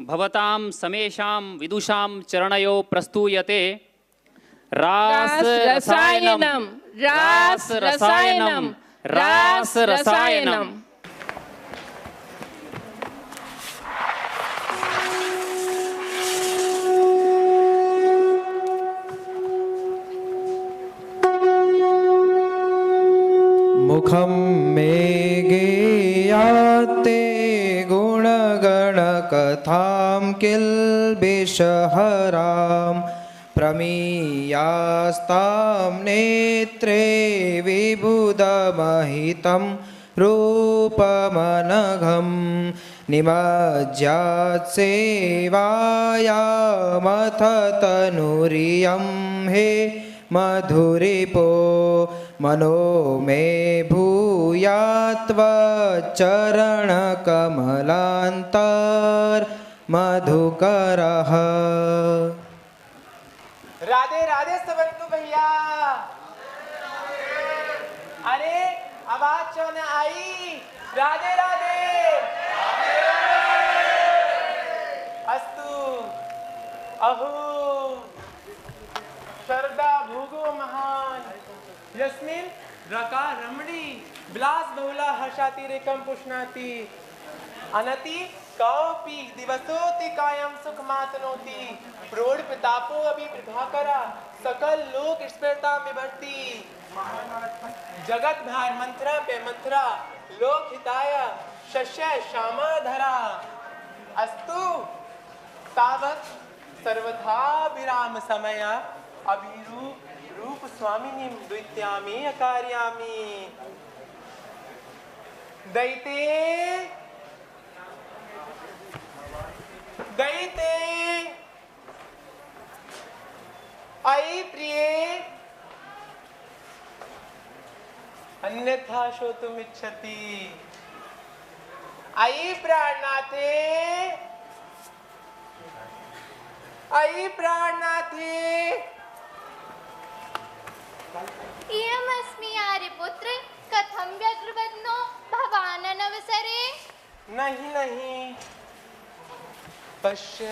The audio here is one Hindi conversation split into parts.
भवतां समेषां विदुषां चरणयो प्रस्तूयते रासरसायनं रासरसायनं रासरसायनं। मुखं मे गेयाते गुणगणकथां किल्बिषहरां प्रमीयास्तां नेत्रे विबुधमहितं रूपमनघं निमज्यात्सेवायामथ तनुरियं हे मधुरिपो मनो मे भूयात्वच्चरणकमलान्तर मधुकरः। राधे राधे सबंतु भैया। अरे आवाज क्यों न आई? राधे राधे अस्तु अहो शरदा भूगो महान यस्मिन् रका रमणी विलास बहुला हर्षाति रेकम पुष्णाति अनति कौपि दिवसोति कायम सुख मातनोति प्रौढ़ प्रतापो अभी प्रभाकरा सकल लोक स्फुरता विभर्ति जगत भार मंत्रा पे मंत्रा लोक हिताय शस्य श्यामा धरा अस्तु तावत सर्वथा विराम समय अभिरूप रूप स्वामिनी द्वित्यामी अकार्यामी दैते दैते आई प्रिय अन्यथा श्रोतुमिच्छति आई प्राणनाथे आई प्राणनाथे इयमस्मि आर्यपुत्र कथं व्यग्रवदनो भवान् अनवसरे। नहीं नहीं पश्य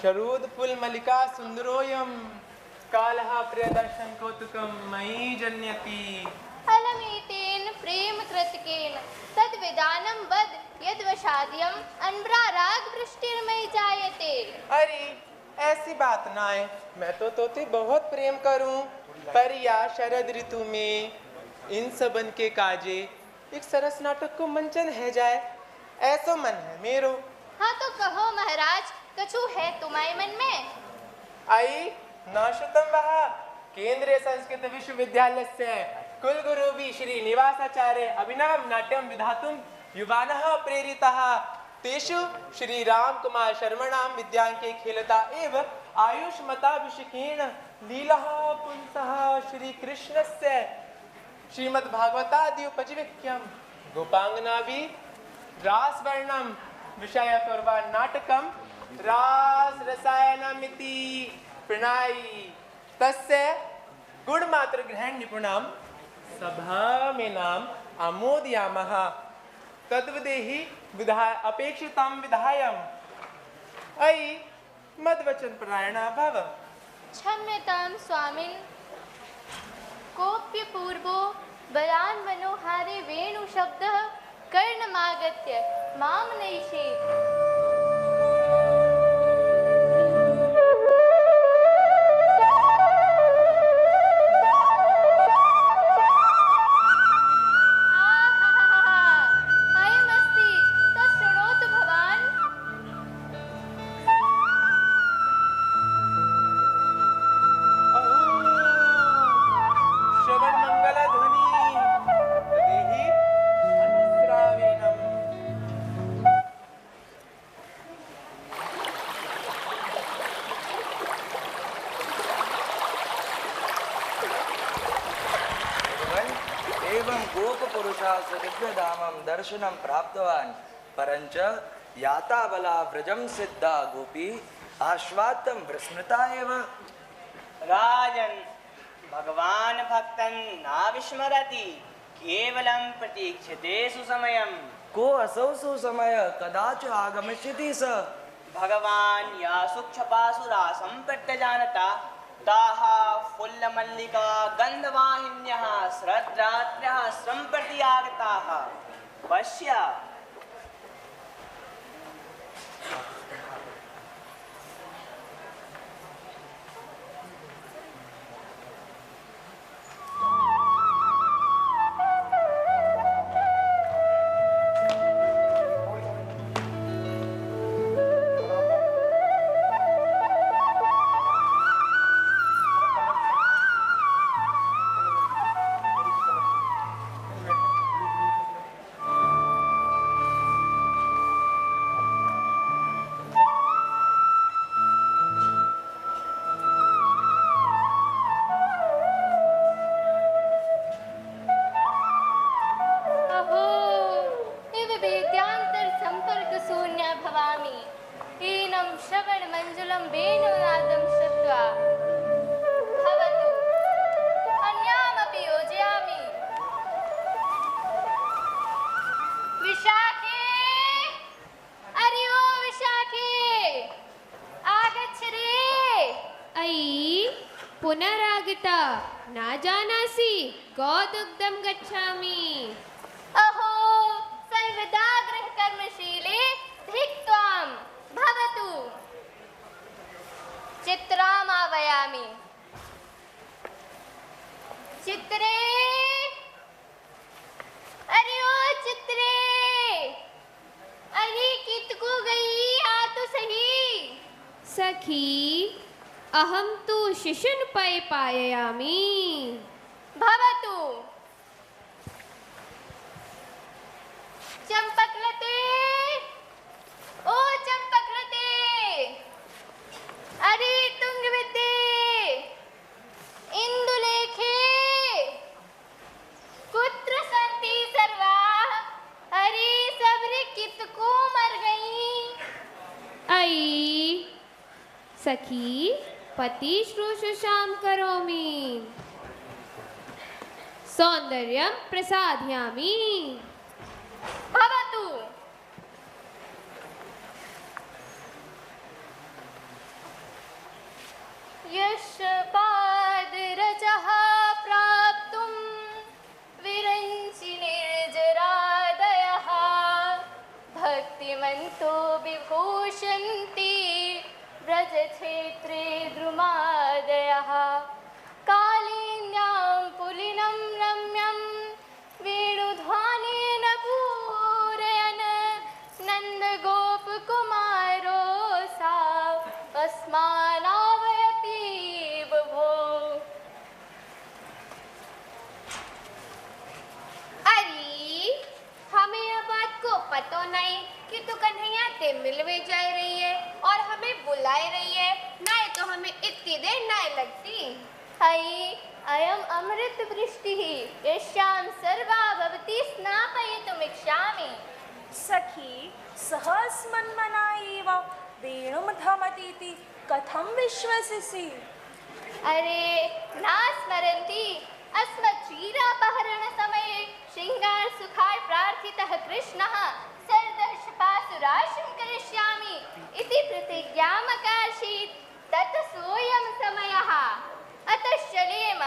शरोदपुल मल्लिका सुंदरोयम कालः प्रियदर्शन कौतुकं मयि जन्यति। अलमेतेन प्रेम कृतकेन तद्विदानं वद यद्वशाद्यं अन्वराग वृष्टिर्मयि जायते। अरे ऐसी बात ना है, मैं तो तोते बहुत प्रेम करूं, पर या शरद ऋतु में इन सबन के काजे एक सरस नाटक को मंचन है जाए, ऐसो मन है मेरो। हाँ तो कहो महाराज, कछु है तुम्हारे मन में? आई नाश्रुतम वहा केंद्रीय संस्कृत विश्वविद्यालय से कुलगुरु भी श्री निवासाचार्य अभिनव नाट्यम विधातुम युवानः प्रेरितः तेषु श्री राम कुमार शर्मणाम विद्यांके खेलता एव आयुष्मताभिषेकेण लीला पुंसः श्री कृष्णस्य श्रीमद् भागवतादि उपजीविक्यम गोपांगनाभि रासवर्णम विषय कुर्वाण नाटकम रास रसायनमिति प्रणयी तस्य गुणमात्र ग्रहण निपुणम सभा में नाम आमोदयामः तद्वदेहि विधाय अपेक्षितं विधायम। अयि मद्वचन परायणा भव। क्षम्यतां स्वामिन् कोप्य पूर्वो बलान् मनोहारे वेणु शब्दः कर्णमागत्य मां नैषेत्। दिव्यधामं दर्शनं प्राप्तवान् परंच याता बला व्रजम सिद्धा गोपी आश्वात्तं विस्मृता एव। राजन भगवान भक्तन नाविस्मरति केवलं प्रतीक्षते सुसमयम्। को असौ सुसमय कदाच आगमिष्यति स। भगवान् या सूक्ष्मपाशुरासं प्रत्यजानता ताः फुल्लमल्लिका गन्धवाहिन्यः श्रद्धात्र्यः सम्प्रति आगताः। पश्य। पुनरागता न जानासि गोदुग्धं गच्छामि। अहो सर्वदा गृहकर्मशीले धिक्त्वां भवतु। चित्रामावयामि। चित्रे अरे ओ चित्रे, अरे कितको गई आ तो सही। सखी अहं तु शिशुं पाययामि। भवतु। चंपकलते, ओ चंपकलते, अरे तुंगविद्ये, इंदुलेखे, कुत्र सन्ति सर्वाः, अरे सबरे कितको मर गई। अयि सखी पति शुश्रूषां करोमि, सौन्दर्यं प्रसादयामि। भवतु। यशपादरजः प्राप्तुं विरञ्चि निर्जरादयः, भक्तिमन्तो विभूषन्ति व्रजक्षेत्रे द्रुमादयः। कालिन्यां पुलिनं रम्यं वेणुध्वनेन पूरयन् नन्दगोपकुमारो सा अस्मानावयति बुभो। अरे हमें यह बात को पता नहीं कि तू कन्हैया ते मिलवे जा रही है और हमें बुला रही है, नहीं तो हमें इतनी देर नहीं लगती। हई अयम अमृत वृष्टि यस्यां सर्वा भवति स्नापयितुमिच्छामि। सखी सहस्मन्मना एव वेणुं धमतीति कथं विश्वसिसि। अरे न स्मरन्ति अस्मच्छीरापहरण समये श्रृंगार सुखाय प्रार्थितः कृष्णः सर्दर्शपासुराशं करिष्यामि इति प्रतिज्ञामकार्षीत्। तत् सोऽयं समयः, अतश्चलेम।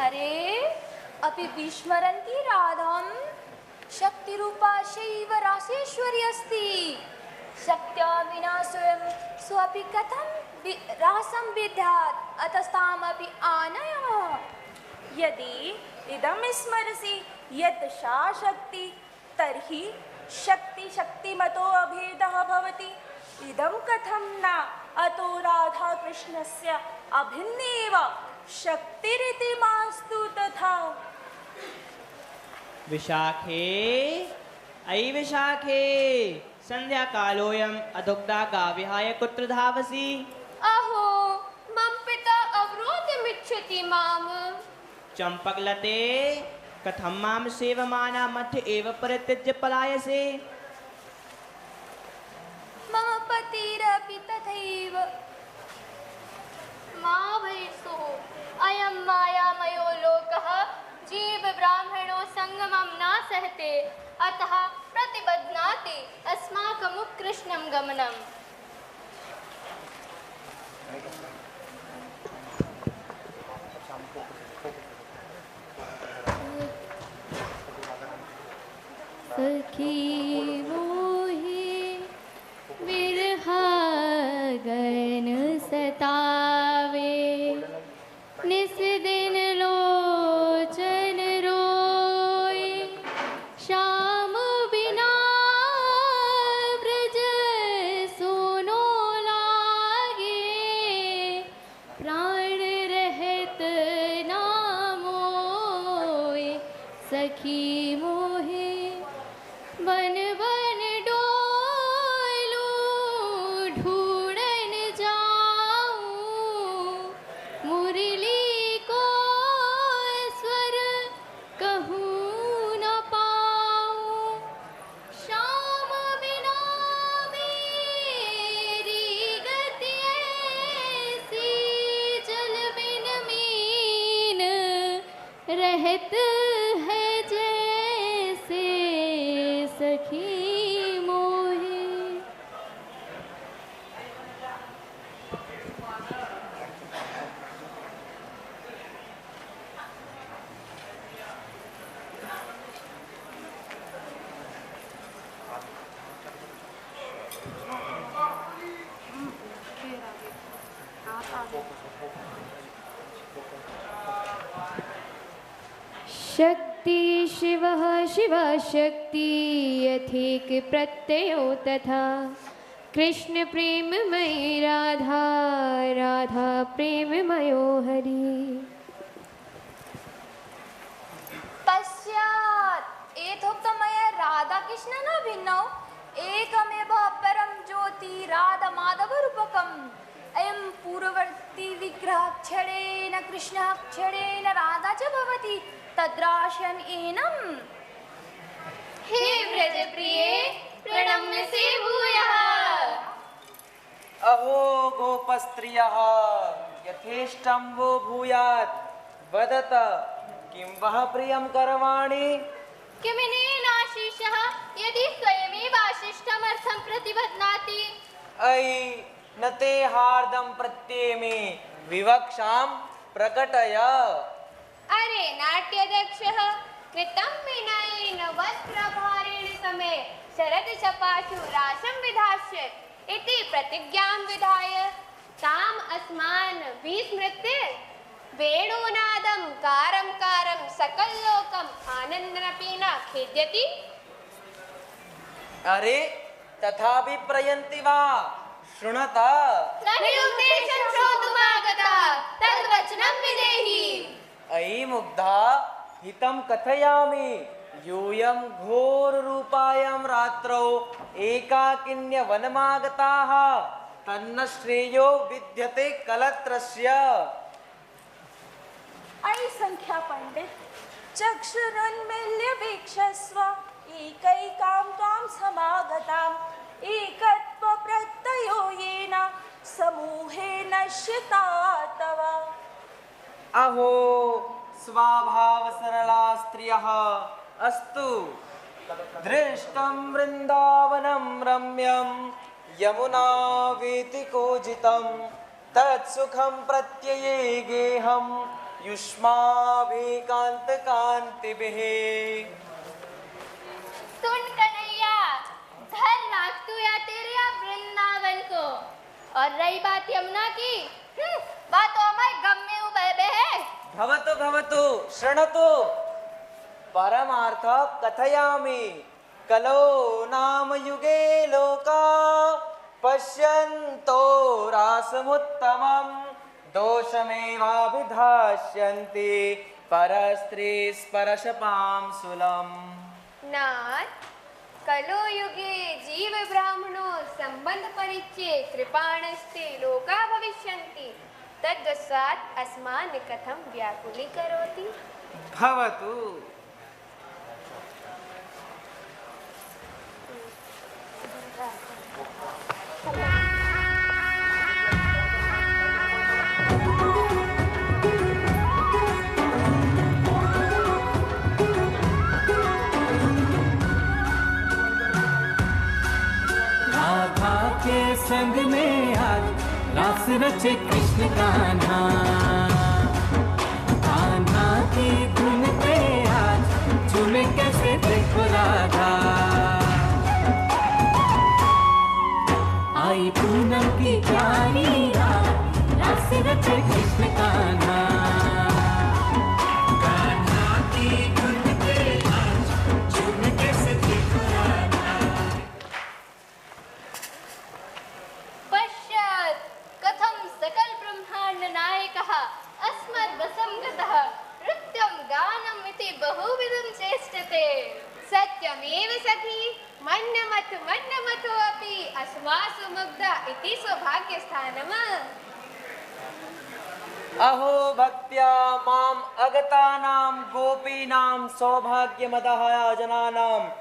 अरे अपि विस्मरन्ति राधां, शक्तिरूपा शैव रासेश्वरी अस्ति। शक्त्या विना स्वयं स्वपि कथं रासं विद्यात्, अतस्तामपि आनयामः। यदि इदं स्मरसि यत् सा शक्ति, तर्हि शक्ति शक्तिमतो अभेदः भवति। इदं कथं न, अतो राधा कृष्णस्य अभिन्नेव शक्तिरिति मास्तु तथा। विशाखे, अयि विशाखे, संध्याकालोऽयम् अदुग्धा गाविहाय कुत्र धावसि। अहो मम पिता अवरोधमिच्छति माम्। चंपकलते, कथं मां सेवमाना मध्य एव परित्यज्य पलायसे। मम पतिरपि तथैव। मा भैषु, अयं मायामयो लोकः जीव ब्राह्मणो संगमं न सहते अतः प्रतिबध्नाति अस्माकम् उत्कृष्णं गमनम्। सखी मोहि विरहागन सतावे निस दिन लोचन रोए श्याम बिना ब्रज सोनो लागे प्राण रहत नामोए सखी मोहे वन वन डोलू ढूंढन जाऊं मुरली को स्वर कहूँ न पाऊं श्याम बिना मेरी गति ऐसी जल बिन मीन रहत है जैसे सखी मोहे। शक्ति शिवः शिवः शक्ति यथेक प्रत्ययो तथा कृष्ण प्रेममयी राधा राधा प्रेममयो हरि। पश्चात् एतोक्तमया राधा कृष्ण न भिन्नौ एकमेव परं ज्योति राधा माधव रूपकम्। अयं पूर्ववर्ती विग्रह क्षणेन कृष्णः क्षणेन राधा च भवति तद्राशन् एनम्। हे व्रज प्रिये प्रणम्य से भूयः। अहो गोपस्त्रियः यथेष्टं वो भूयात् वदत किं वः प्रियं करवाणि। किमिनेनाशीषः यदि स्वयमेव आशिष्टमर्थं प्रतिबध्नाति। अयि न ते हार्दं प्रत्येमे विवक्षां प्रकटय। अरे नाट्यदक्षः कृतं विनयेन वस्त्रभारेण समे शरद शपाशु राशं विधास्यत् इति प्रतिज्ञां विधाय ताम् अस्मान् विस्मृत्य वेणुनादं कारं कारं सकल्लोकम् आनन्दनपि न खेद्यति। अरे तथापि प्रयन्ति वा शृणुत। तनुपदेशं श्रोतुमागता तद्वचनं विदेहि। अयि मुग्धा हितं कथयामि यूयं घोररूपायां रात्रौ एकाकिन्य वनमागताः तन्न श्रेयो विद्यते कलत्रस्य। अयि संख्या पंडित चक्षुरुन्मील्य वीक्षस्व एकैकां त्वां समागताम् एकत्व प्रत्ययो येन समूहे नश्यता तव। अहो स्वभाव सरला स्त्रियः अस्तु दृष्टं वृन्दावनं रम्यं यमुना वीथिकोजितं तत्सुखं प्रत्यये गेहं युष्माभिकान्तकान्तिभिः। सुन कन्हैया धर नाच तू या तेरे या वृंदावन को। और रही बात यमुना की बात तो हमारे गम में उबे है। भवतु भवतु शृणुतु परमार्थ कथयामि कलो नाम युगे लोका पश्यन्तो रासमुत्तमं दोषमेवाभिधास्यन्ति परस्त्रीस्परशपां सुलम्। नाथ कलो युगे जीव ब्राह्मणो संबंध परिचय कृपाणस्ते लोका भविष्यन्ति तद्वशात् अस्मान् कथं व्याकुलीकरोति। भवतु राधा के संग में आज रास रचे कृष्ण कान्हा। कान्हा की धुन पे आज झूमे कैसे देखो राधा। आई पूनम की प्यारी रात रास रचे कृष्ण कान्हा। कान्हा की धुन पे आज झूमे कैसे देखो राधा। पश्चात् कथं सकल ब्रह्मांड नायकः अस्मद्वसंगतः नृत्यं गानम् इति बहुविधं चेष्टते। सत्यमेव सखी मन्नमथु अपि अस्मासु मुग्धा इति सौभाग्यस्थानम्। अहो भक्त्या माम अगतानां गोपीनां सौभाग्यमदः जनानाम्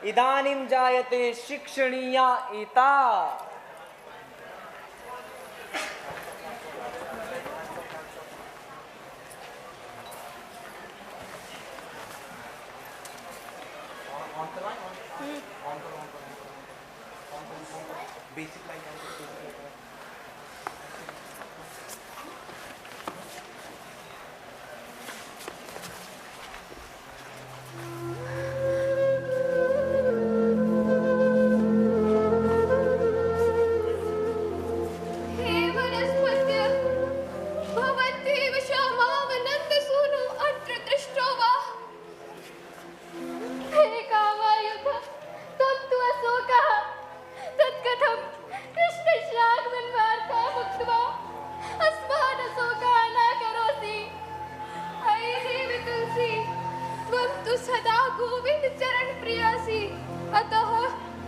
इदानीं जायते शिक्षणीया इता। हे वनस्पत्य भवत्येव क्षमावनन्दसूनो अत्र दृष्टो वा। हे कामायुध त्वं अशोकः तत्कथं कृष्णश्लाघवन्वार्ता मुक्त्वा अस्मादशोकः न करोसि। अयि देवि तुलसी त्वं तु सदा गोविन्दचरणप्रियासि अतः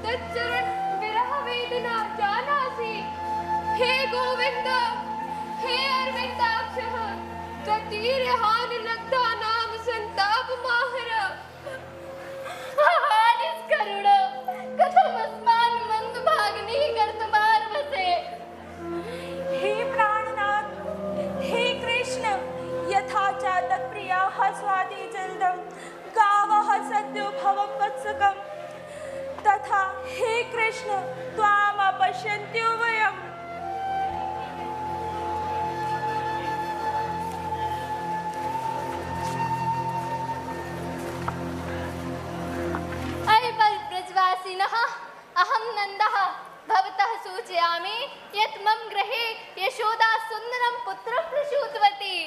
तच्चरण विरह वेदना जानासि। हे गोविन्द हे अरविन्दाक्षः त्वतीर्यहानिलब्धा नाम सन्तापमाहर। निष्करुण कथमस्मान् मन्दभागिनी कर्तुमार्हसे। हे प्राणनाथ हे कृष्ण यथा च तत्प्रियाः स्वादि जलदं गावः सद्यो भवं वत्सकं तथा हे कृष्ण त्वाम् अपश्यन्त्यो वयम्। अयि ब्रजवासिनः अहं नन्दः भवतः सूचयामि यत् मम गृहे यशोदा सुन्दरं पुत्रं प्रसूतवती।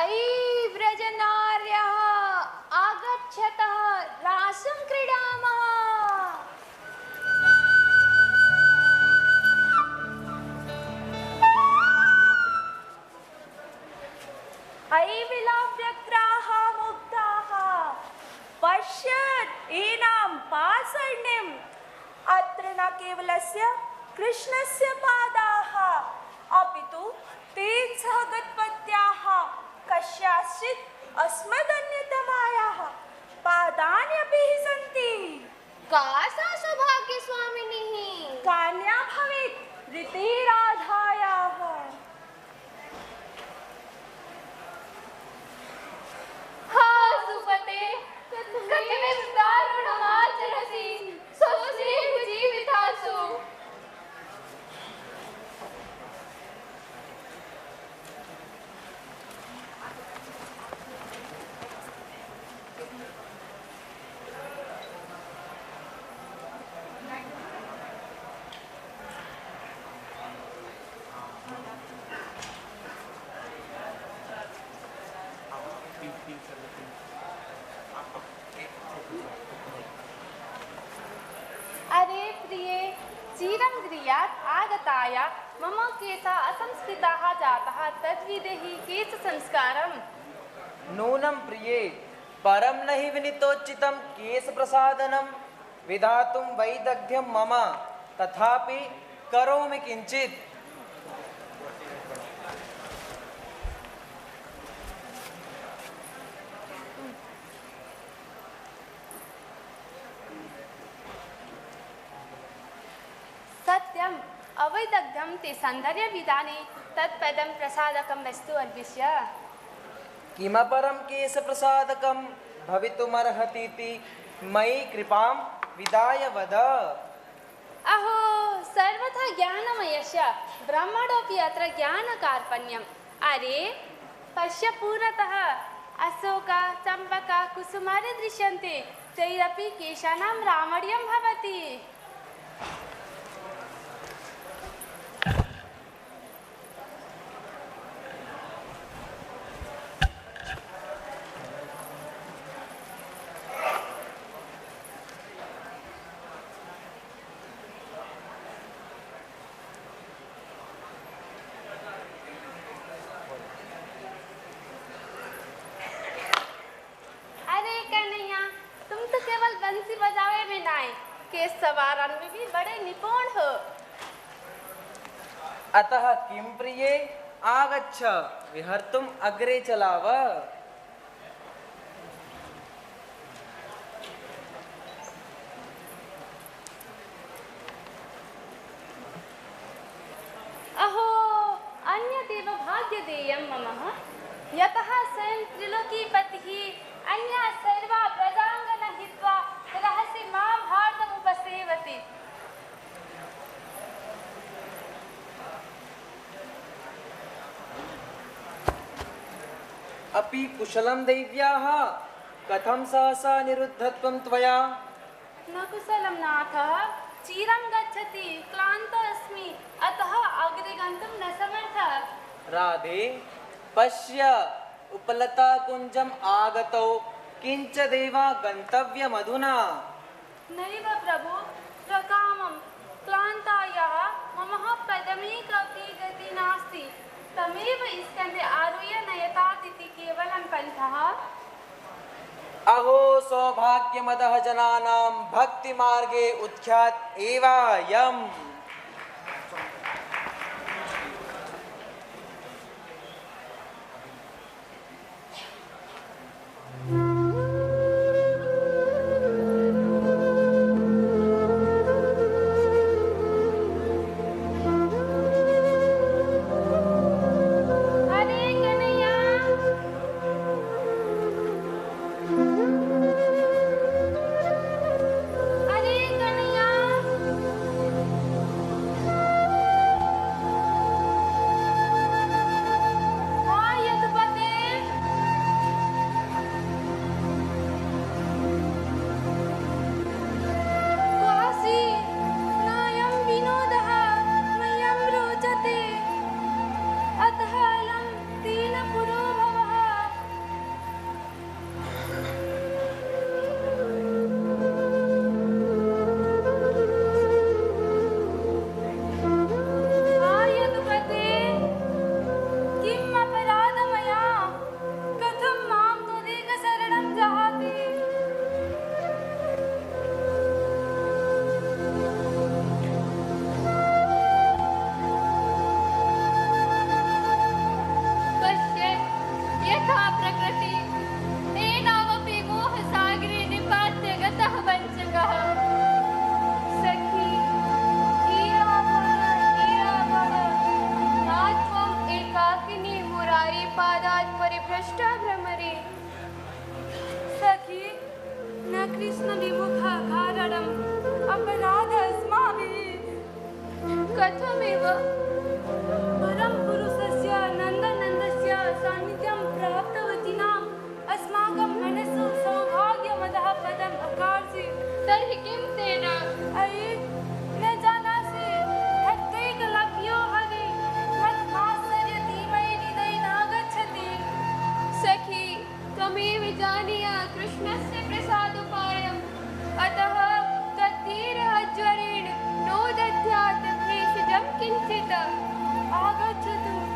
अयि व्रजनार्यः आगच्छतः रासं क्रीडामः। अयि विलाप्यग्राः मुग्धाः पश्यत् एनां पाषण्यम्। अत्र न केवलस्य कृष्णस्य पादाः अपि तु तेन सह गतवत्याः कस्याश्चित् अस्मदन्यतमायाः पादान्यपि सन्ति। का सा सौभाग्यस्वामिनीः? कान्या भवेत् ऋतिराधायाः। हा सुपते कथमिं दारुणमाचरसि स्वस्यैव जीवितासु। अरे प्रिये चिरं गृहात् आगताया मम केशा असंस्कृताः जाताः तद्विदेहि केशसंस्कारम्। नूनं प्रिये परं नहि विनीतोचितं केशप्रसादनं विधातुं वैदग्ध्यं मम तथापि करोमि किञ्चित्। सत्यम् अवैदग्धं ते सौन्दर्यविधाने तत्पदं प्रसादकं वस्तु अन्विष्य। किमपरं केशप्रसादकं भवितुमर्हतीति मयि कृपां विदाय वद। अहो सर्वथा ज्ञानमयस्य ब्रह्मणोऽपि अत्र ज्ञानकार्पण्यम्। अरे पश्य पूर्णतः अशोक चम्पक कुसुमानि दृश्यन्ते, तैरपि केशानां रामणीयं भवति। बंसी बजावे में नाय, केस सवारन में भी बड़े निपुण हो। अतः किं प्रिये आगच्छ, विहर्तुम् अग्रे चलाव। अहो अन्यदेव भाग्यदेयं मम, यतः स्वयं त्रिलोकीपतिः अन्या सर्वा प्रजाङ्गना हित्वा रहसि मां भारतमुपसेवति। अपि कुशलं दैव्याः, कथं सहसा निरुद्धत्वं त्वया? न कुशलं नाथ, चिरं गच्छति, क्लान्त अस्मि, अतः अग्रे गन्तुं न समर्थः। राधे पश्य, उपलता कुञ्जम् आगतौ, किञ्च देवा गन्तव्यमधुना। नैव प्रभु, प्रकामं क्लान्तायाः मम पदमेकपि गति नास्ति, तमेव स्कन्धे आरुह्य नयतात् इति केवलं पन्थः। अहो सौभाग्यमदः जनानां भक्तिमार्गे उत्ख्यात एवायम्। कथमेव परम पुरुषस्य नन्दनन्दस्य सान्निध्यं प्राप्तवतीनाम् अस्माकं मनसु सौभाग्यमदः पदम् अकार्षि। तर्हि किं तेन? अयि न जानासि, हत्यैकलव्यो हरि मत्मात्सर्यधीमहि हृदये नागच्छति। सखी, त्वमेव जानीय कृष्णस्य प्रसादोपायम्, अतः तद्धीरज्वरेण नोदध्यात् भेषजं किञ्चित्। आगच्छतु।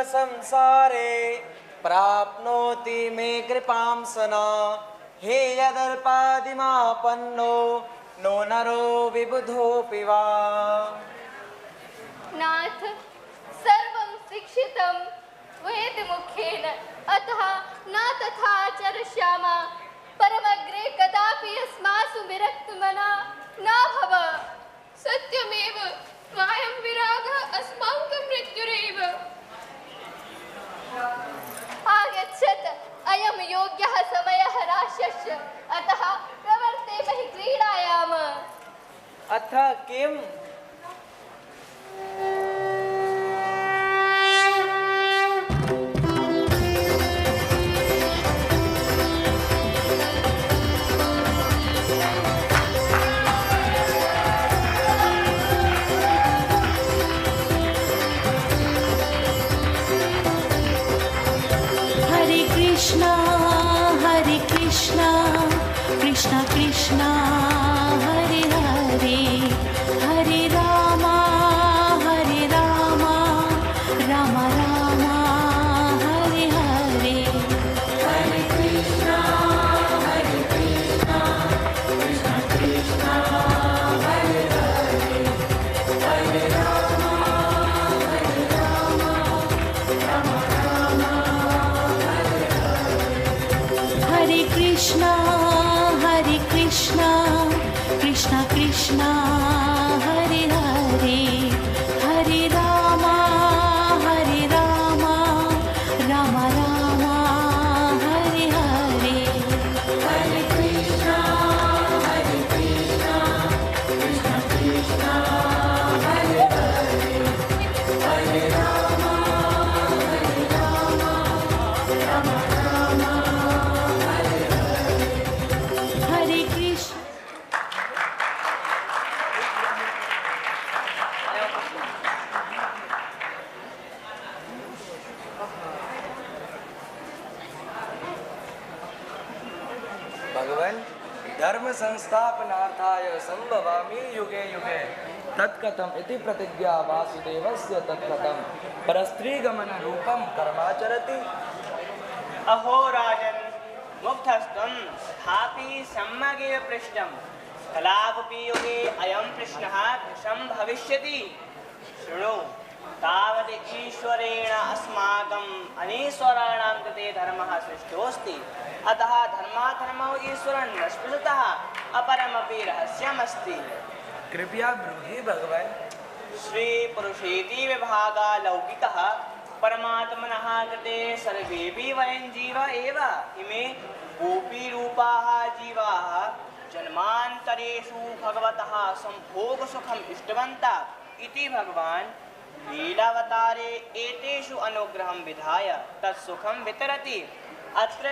संसारे प्राप्नोति मे कृपां सना हे यदर्पादिमापन्नो नो नरो विबुधोऽपि वा। नाथ सर्वं शिक्षितं वेदमुखेन अतः न तथा चरिष्यामः परमग्रे कदापि अस्मासु विरक्तमना न भव। सत्यमेव वायं विरागः अस्माकं मृत्युरेव। आगच्छत् अयं योग्यः समयः राशश्च अतः प्रवर्तेमहि क्रीडायाम। अथ किम्? Hare Krishna, Krishna Krishna, Hare Hare, Hare Rama, Rama Rama, Hare Hare. Hare Krishna, Krishna Krishna, Hare Hare, Hare Rama, Rama Rama, Hare Krishna, Krishna Krishna, Hare Hare, Hare Rama, Rama Rama, Hare Hare. Hare Krishna, Krishna Krishna, Hare Hare, Hare Rama, Rama Rama, Hare Krishna. भगवन् धर्म संस्थापनार्थाय संभवामि युगे युगे तत्कथम् इति प्रतिज्ञा वासुदेवस्य तत्कथं परस्त्रीगमन रूपं कर्माचरति। अहो राजन् मुग्धस्त्वं तथापि सम्यगेव पृष्टं कलापि युगे अयं प्रश्नः भृशं भविष्यति। शृणु तावत् ईश्वरेण अस्माकम् अनीश्वराणां कृते धर्मः सृष्टोऽस्ति अतः धर्माधर्मौ ईश्वरं न स्पृशतः अपरमपि रहस्यमस्ति। कृपया ब्रूहि भगवन्। श्री पुरुषेति विभागा लौकिकः परमात्मनः कृते सर्वेऽपि वयं जीव एव इमे गोपी रूपाः जीवाः जन्मान्तरेषु भगवतः संभोगसुखम् इष्टवन्तः इति भगवान् लीलावतारे एतेषु अनुग्रहं विधाय तत्सुखं वितरति। अत्र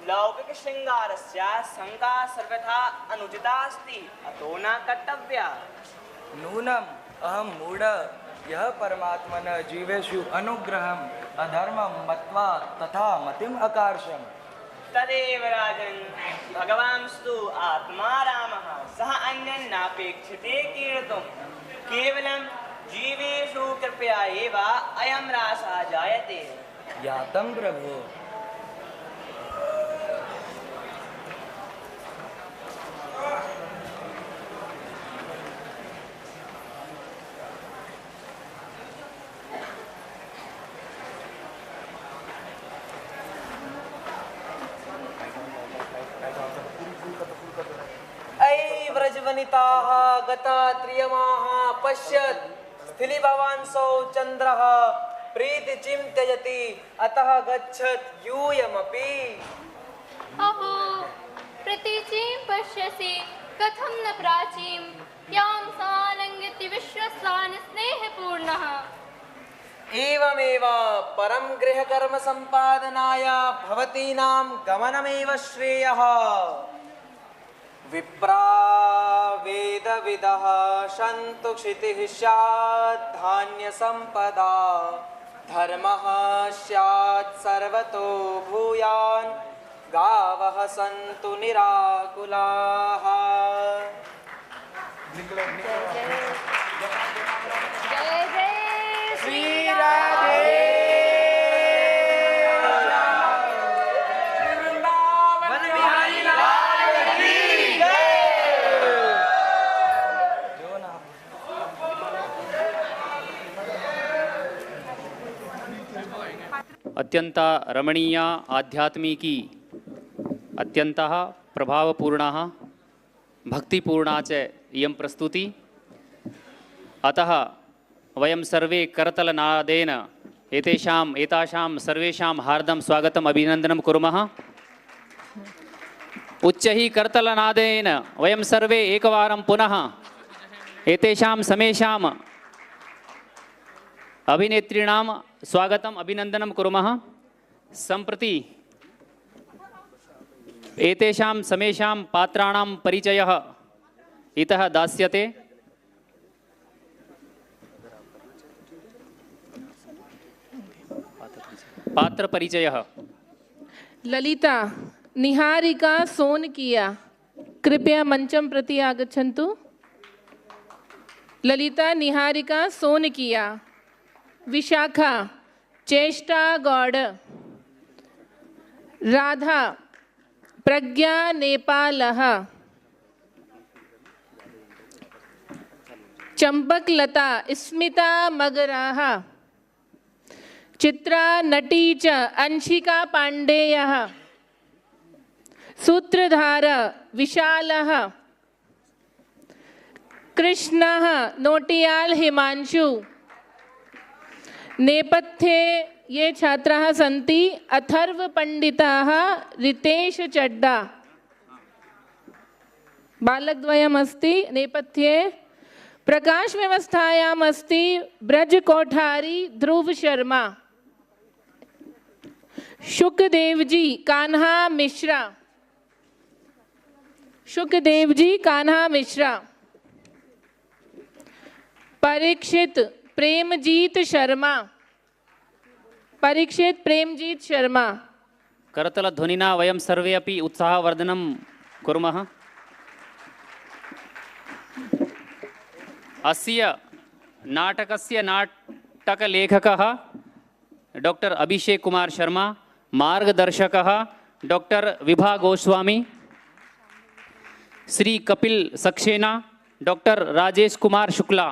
लौकिक श्रृंगारस्य शंका सर्वथा अनुचिता अस्ति अतो न कर्तव्या। नूनम् अहं मूढ यः परमात्मनः जीवेषु अनुग्रहम् अधर्मं मत्वा तथा मतिम् अकार्षम्। तदेव राजन् भगवांस्तु आत्मा रामः सः अन्यन् नापेक्षते कीर्तुं केवलं जीवेषु कृपया एव अयं रासः जायते। यातं प्रभो। ऐ व्रजवनिताः गता त्रियमाः पश्यत् स्थिलिभवांसौ चन्द्रः प्रीतिचिं त्यजति अतः गच्छत् यूयमपि। अहो प्रतीचीं पश्यसि कथं न प्राचीं यां सालङ्घयति विश्वस्वान् स्नेहपूर्णः। एवमेव परं गृहकर्म सम्पादनाय भवतीनां गमनमेव श्रेयः। विप्रा वेदविदः सन्तु क्षितिः स्यात् धान्यसम्पदा धर्मः स्यात् सर्वतो भूयान् गावः सन्तु निराकुलाः। जय जय श्री राधे अत्यंत रमणीया आध्यात्मिकी अत्यंतः प्रभावपूर्णः भक्तिपूर्णा च इयं प्रस्तुति। अतः वयं सर्वे करतलनादेन एतासां सर्वेषां हार्दं स्वागतम् अभिनन्दनं कुर्मः। उच्चैः करतलनादेन वयं सर्वे एकवारं पुनः एतेषां समेषाम् अभिनेत्रीणां स्वागतम् अभिनन्दनं कुर्मः। सम्प्रति एतेषां समेषां पात्राणां परिचयः इतः दास्यते। पात्रपरिचयः। ललिता निहारिका सोनकिया कृपया मंचम प्रति आगच्छन्तु। ललिता निहारिका सोनकिया। विशाखा चेष्टा गौड़। राधा प्रज्ञा नेपालः। चंपकलता स्मिता मगराः। चित्रा नटी च अंशिका पांडेयः। सूत्रधार विशालः। कृष्णः नोटियाल हिमांशु। नेपथ्ये ये छात्राः सन्ति अथर्व पंडिताः रितेश चड्डा। बालकद्वयम् अस्ति नेपथ्ये। प्रकाश व्यवस्थायाम् अस्ति ब्रज कोठारी ध्रुव शर्मा। शुकदेव जी कान्हा मिश्रा। शुकदेव जी कान्हा मिश्रा। परीक्षित प्रेमजीत शर्मा। परीक्षित प्रेमजीत शर्मा। करतलध्वनिना वयं सर्वे अपि उत्साहवर्धनं कुर्मः। अस्य नाटकस्य नाटकलेखकः डॉक्टर अभिषेक कुमार शर्मा। मार्गदर्शकः डॉक्टर विभा गोस्वामी। श्री कपिल सक्सेना डॉक्टर राजेश कुमार शुक्ला।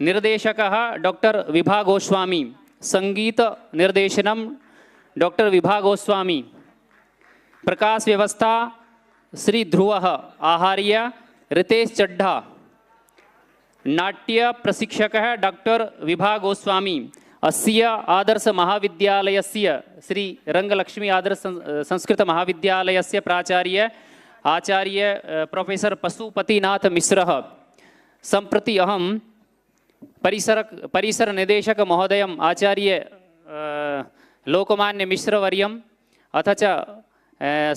निर्देशकः डॉक्टर विभा गोस्वामी। संगीत निर्देशनम डॉक्टर विभा गोस्वामी। प्रकाश व्यवस्था श्री ध्रुवः आहार्य रितेश चड्ढा। नाट्य प्रशिक्षकः डॉक्टर विभा गोस्वामी। अस्य आदर्श महाविद्यालयस्य श्री रंगलक्ष्मी आदर्श संस्कृत महाविद्यालयस्य प्राचार्य आचार्य प्रोफेसर पशुपतिनाथ मिश्रः। सम्प्रति अहं परिसर निदेशक महोदयम् आचार्य लोकमान्य मिश्रवर्यम् अथ च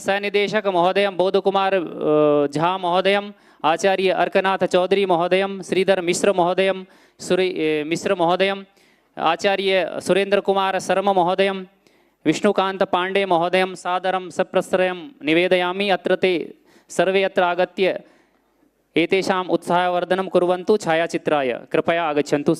सनिदेशक महोदयं बोधकुमार झा महोदयम् आचार्य अर्कनाथ चौधरी महोदयं श्रीधर मिश्र महोदयं मिश्र महोदयम् आचार्य सुरेंद्र कुमार शर्मा महोदयं विष्णुकांत पांडे महोदयं सादरं सप्रश्रयं निवेदयामि। अत्र ते सर्वे अत्र आगत्य एतेषाम् उत्साहवर्धनं कुर्वन्तु। छायाचित्राय कृपया आगच्छन्तु।